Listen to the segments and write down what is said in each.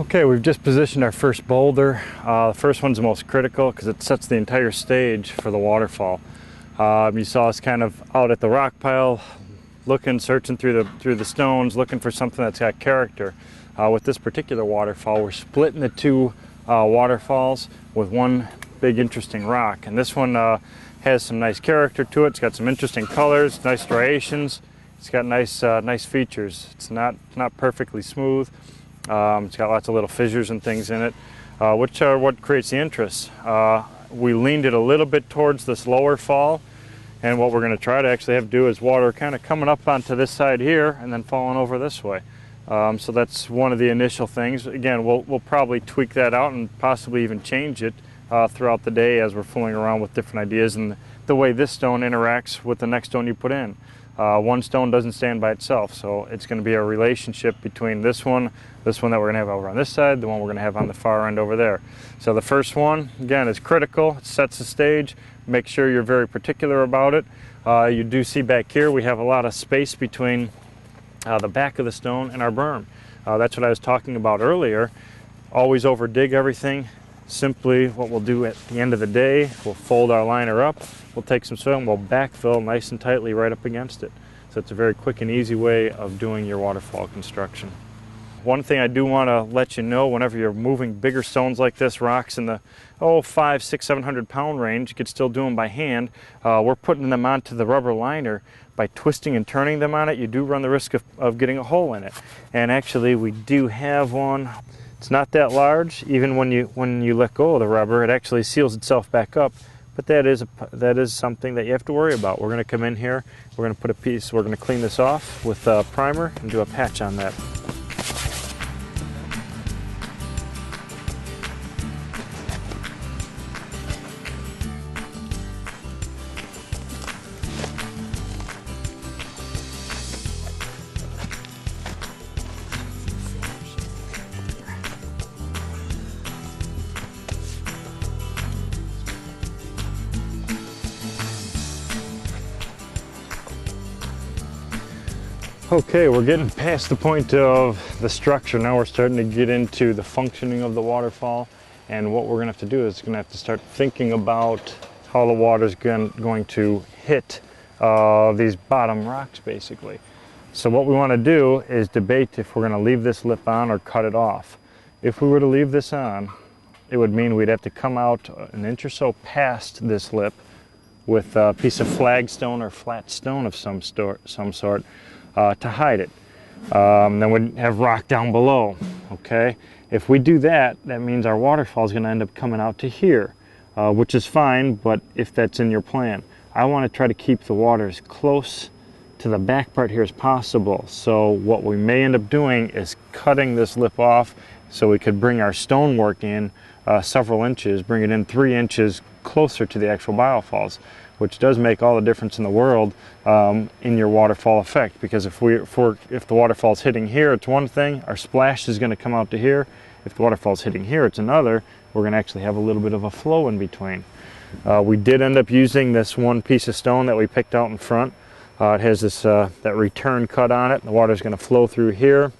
Okay, we've just positioned our first boulder. The first one's the most critical because it sets the entire stage for the waterfall. You saw us kind of out at the rock pile, looking, searching through the stones, looking for something that's got character. With this particular waterfall, we're splitting the two waterfalls with one big interesting rock, and this one has some nice character to it. It's got some interesting colors, nice striations. It's got nice features. It's not perfectly smooth. It's got lots of little fissures and things in it, which are what creates the interest. We leaned it a little bit towards this lower fall, and what we're going to try to actually have to do is water kind of coming up onto this side here and then falling over this way. So that's one of the initial things. Again, we'll probably tweak that out and possibly even change it throughout the day as we're fooling around with different ideas and the way this stone interacts with the next stone you put in. One stone doesn't stand by itself, so it's going to be a relationship between this one that we're going to have over on this side, the one we're going to have on the far end over there. So the first one, again, is critical. It sets the stage. Make sure you're very particular about it. You do see back here we have a lot of space between the back of the stone and our berm. That's what I was talking about earlier. Always over dig everything. Simply what we'll do at the end of the day, we'll fold our liner up, we'll take some soil and we'll backfill nice and tightly right up against it. So it's a very quick and easy way of doing your waterfall construction. One thing I do want to let you know, whenever you're moving bigger stones like this, rocks in the 500, 600, 700 pound range, you could still do them by hand. We're putting them onto the rubber liner. By twisting and turning them on it, you do run the risk of getting a hole in it. And actually we do have one. It's not that large. Even when you let go of the rubber, it actually seals itself back up. But that is something that you have to worry about. We're going to come in here, we're going to put a piece, we're going to clean this off with a primer and do a patch on that. Okay, we're getting past the point of the structure. Now we're starting to get into the functioning of the waterfall, and what we're going to have to do is going to have to start thinking about how the water is going to hit these bottom rocks basically. So what we want to do is debate if we're going to leave this lip on or cut it off. If we were to leave this on, it would mean we'd have to come out an inch or so past this lip with a piece of flagstone or flat stone of some sort to hide it. Then we'd have rock down below. Okay, if we do that, that means our waterfall is going to end up coming out to here, which is fine, but if that's in your plan, I want to try to keep the water as close to the back part here as possible. So what we may end up doing is cutting this lip off so we could bring our stonework in several inches, bring it in 3 inches closer to the actual biofalls, which does make all the difference in the world in your waterfall effect. Because if the waterfall's hitting here, it's one thing, our splash is going to come out to here. If the waterfall's hitting here, it's another. We're going to actually have a little bit of a flow in between. We did end up using this one piece of stone that we picked out in front. It has this that return cut on it. The water's going to flow through here.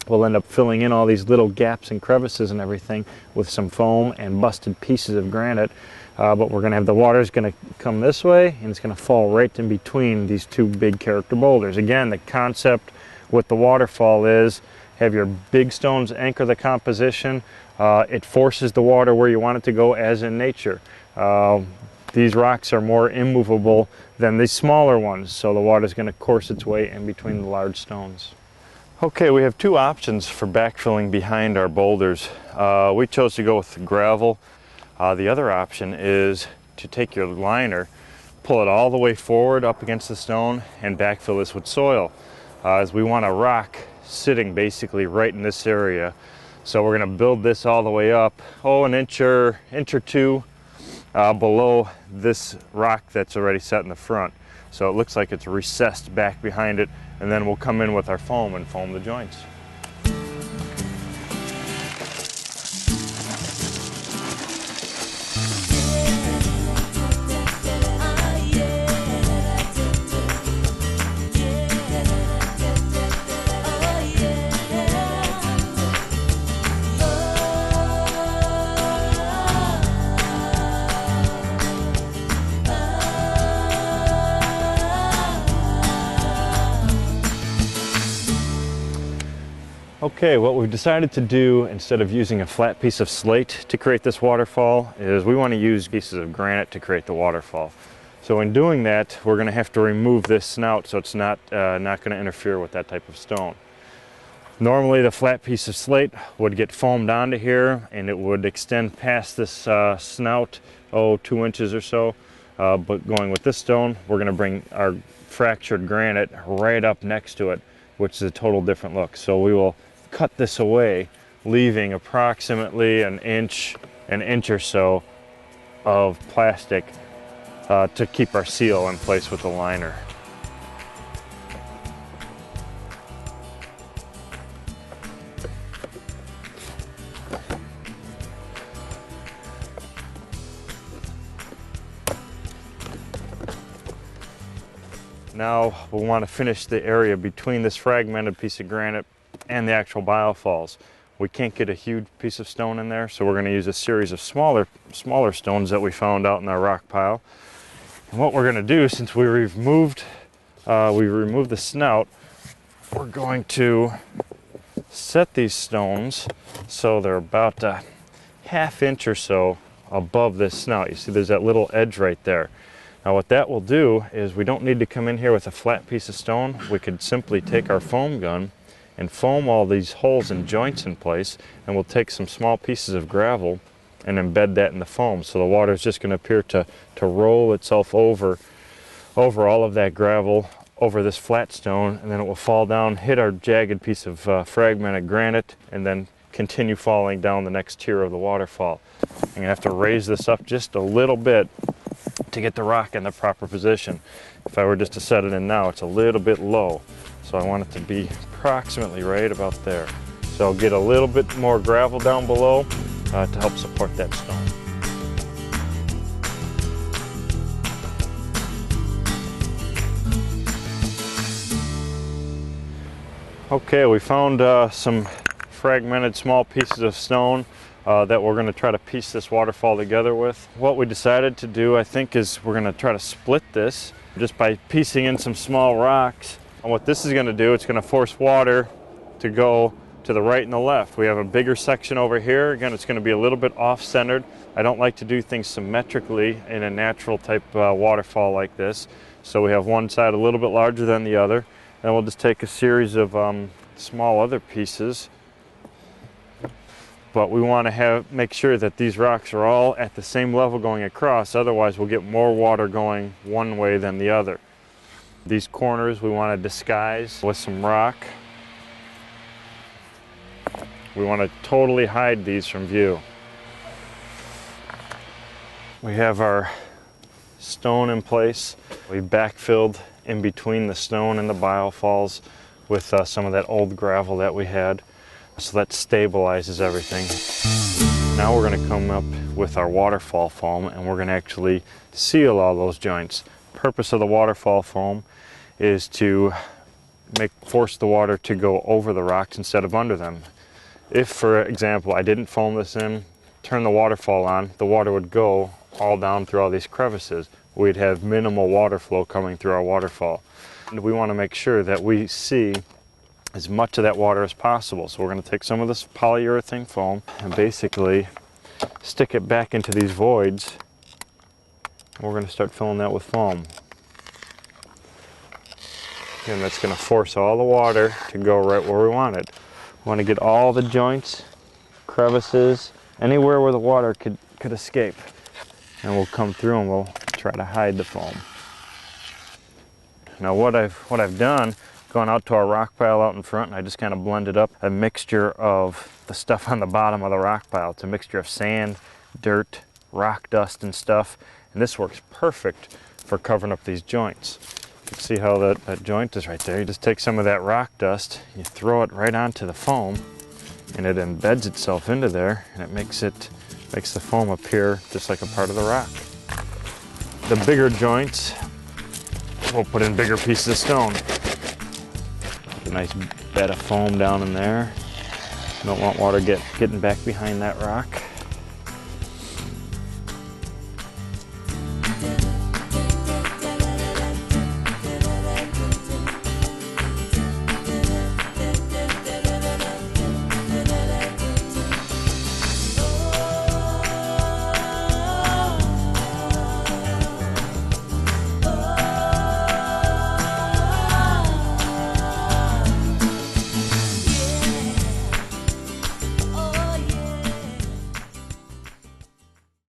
We'll end up filling in all these little gaps and crevices and everything with some foam and busted pieces of granite. But we're going to have the water's going to come this way, and it's going to fall right in between these two big character boulders. Again, the concept with the waterfall is have your big stones anchor the composition. It forces the water where you want it to go, as in nature. These rocks are more immovable than the smaller ones, so the water is going to course its way in between the large stones. Okay, we have two options for backfilling behind our boulders. We chose to go with gravel. The other option is to take your liner, pull it all the way forward up against the stone, and backfill this with soil. As we want a rock sitting basically right in this area. So we're going to build this all the way up, an inch or two below this rock that's already set in the front. So it looks like it's recessed back behind it, and then we'll come in with our foam and foam the joints. Okay, what we've decided to do instead of using a flat piece of slate to create this waterfall is we want to use pieces of granite to create the waterfall. So in doing that, we're going to have to remove this snout so it's not going to interfere with that type of stone. Normally the flat piece of slate would get foamed onto here and it would extend past this snout, 2 inches or so. But going with this stone, we're going to bring our fractured granite right up next to it, which is a total different look. So we will cut this away, leaving approximately an inch or so of plastic to keep our seal in place with the liner. Now we'll want to finish the area between this fragmented piece of granite and the actual biofalls. We can't get a huge piece of stone in there, so we're going to use a series of smaller stones that we found out in our rock pile. And what we're going to do, since we removed the snout, we're going to set these stones so they're about a ½ inch or so above this snout. You see there's that little edge right there. Now what that will do is we don't need to come in here with a flat piece of stone. We could simply take our foam gun and foam all these holes and joints in place, and we'll take some small pieces of gravel and embed that in the foam. So the water is just going to appear to roll itself over all of that gravel over this flat stone, and then it will fall down, hit our jagged piece of fragmented granite, and then continue falling down the next tier of the waterfall. I'm going to have to raise this up just a little bit to get the rock in the proper position. If I were just to set it in now, it's a little bit low, so I want it to be approximately right about there. So I'll get a little bit more gravel down below to help support that stone. Okay, we found some fragmented small pieces of stone that we're going to try to piece this waterfall together with. What we decided to do, I think, is we're going to try to split this just by piecing in some small rocks. And what this is going to do, it's going to force water to go to the right and the left. We have a bigger section over here. Again, it's going to be a little bit off-centered. I don't like to do things symmetrically in a natural type waterfall like this. So we have one side a little bit larger than the other. And we'll just take a series of small other pieces. But we want to make sure that these rocks are all at the same level going across, otherwise we'll get more water going one way than the other. These corners we want to disguise with some rock. We want to totally hide these from view. We have our stone in place. We backfilled in between the stone and the biofalls with some of that old gravel that we had. So that stabilizes everything. Now we're going to come up with our waterfall foam, and we're going to actually seal all those joints. The purpose of the waterfall foam is to force the water to go over the rocks instead of under them. If, for example, I didn't foam this in, turn the waterfall on, the water would go all down through all these crevices. We'd have minimal water flow coming through our waterfall. And we want to make sure that we see as much of that water as possible. So we're going to take some of this polyurethane foam and basically stick it back into these voids. We're going to start filling that with foam. And that's going to force all the water to go right where we want it. We want to get all the joints, crevices, anywhere where the water could escape. And we'll come through and we'll try to hide the foam. Now what I've done, gone out to our rock pile out in front, and I just kind of blended up a mixture of the stuff on the bottom of the rock pile. It's a mixture of sand, dirt, rock dust and stuff, and this works perfect for covering up these joints. You can see how that joint is right there. You just take some of that rock dust, you throw it right onto the foam, and it embeds itself into there, and it makes the foam appear just like a part of the rock. The bigger joints, we'll put in bigger pieces of stone. A nice bed of foam down in there. Don't want water getting back behind that rock.